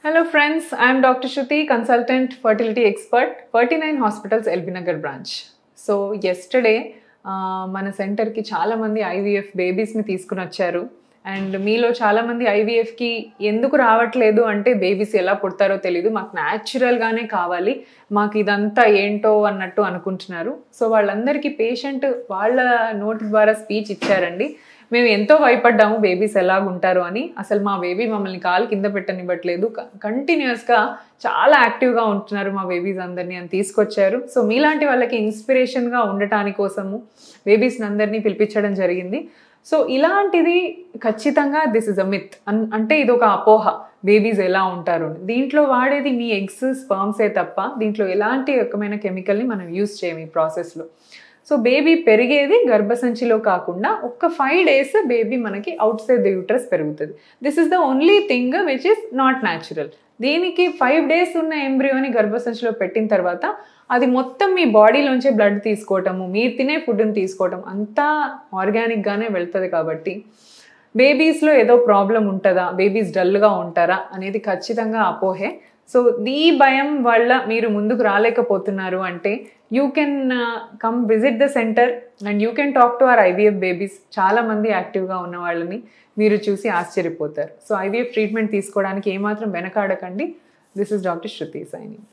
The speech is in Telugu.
Hello friends, I am Dr. Shruti, consultant fertility expert, 39 Hospitals LB Nagar branch. So yesterday మన సెంటర్కి చాలామంది ఐవీఎఫ్ బేబీస్ని తీసుకుని వచ్చారు అండ్ మీలో చాలామంది ఐవీఎఫ్కి ఎందుకు రావట్లేదు అంటే బేబీస్ ఎలా పుడతారో తెలీదు, మాకు న్యాచురల్గానే కావాలి, మాకు ఇదంతా ఏంటో అన్నట్టు అనుకుంటున్నారు. సో వాళ్ళందరికీ పేషెంట్ వాళ్ళ నోటి ద్వారా స్పీచ్ ఇచ్చారండి. మేము ఎంతో భయపడ్డాము బేబీస్ ఎలాగుంటారు అని. అసలు మా బేబీ మమ్మల్ని కాలు కింద పెట్టనివ్వట్లేదు, కంటిన్యూస్గా చాలా యాక్టివ్గా ఉంటున్నారు మా బేబీస్ అందరినీ అని తీసుకొచ్చారు. సో మీలాంటి వాళ్ళకి ఇన్స్పిరేషన్గా ఉండటానికి కోసము బేబీస్ని అందరినీ పిలిపించడం జరిగింది. సో ఇలాంటిది ఖచ్చితంగా దిస్ ఇస్ అ మిత్, అంటే ఇది ఒక అపోహ, బేబీస్ ఎలా ఉంటారు. దీంట్లో వాడేది మీ ఎగ్స్ స్పర్మ్సే తప్ప దీంట్లో ఎలాంటి రకమైన కెమికల్ని మనం యూజ్ చేయము ఈ ప్రాసెస్లో. సో బేబీ పెరిగేది గర్భసంచిలో కాకుండా ఒక్క 5 days బేబీ మనకి అవుట్ సైడ్ ద యూట్రస్ పెరుగుతుంది. This is the only thing which is not natural. దీనికి 5 days ఉన్న ఎంబ్రియోని గర్భసంచిలో పెట్టిన తర్వాత అది మొత్తం మీ బాడీలోంచే బ్లడ్ తీసుకోవటము, మీరు తినే ఫుడ్ని తీసుకోవటం అంతా ఆర్గానిక్గానే వెళ్తుంది. కాబట్టి బేబీస్లో ఏదో ప్రాబ్లం ఉంటుందా, బేబీస్ డల్గా ఉంటారా అనేది ఖచ్చితంగా అపోహే. సో ఈ భయం వల్ల మీరు ముందుకు రాలేకపోతున్నారు అంటే you can come visit the centre and you can talk to our IVF babies. చాలామంది యాక్టివ్గా ఉన్న వాళ్ళని మీరు చూసి ఆశ్చర్యపోతారు. సో ఐవీఎఫ్ ట్రీట్మెంట్ తీసుకోవడానికి ఏమాత్రం వెనకాడకండి. This is doctor Shruti signing.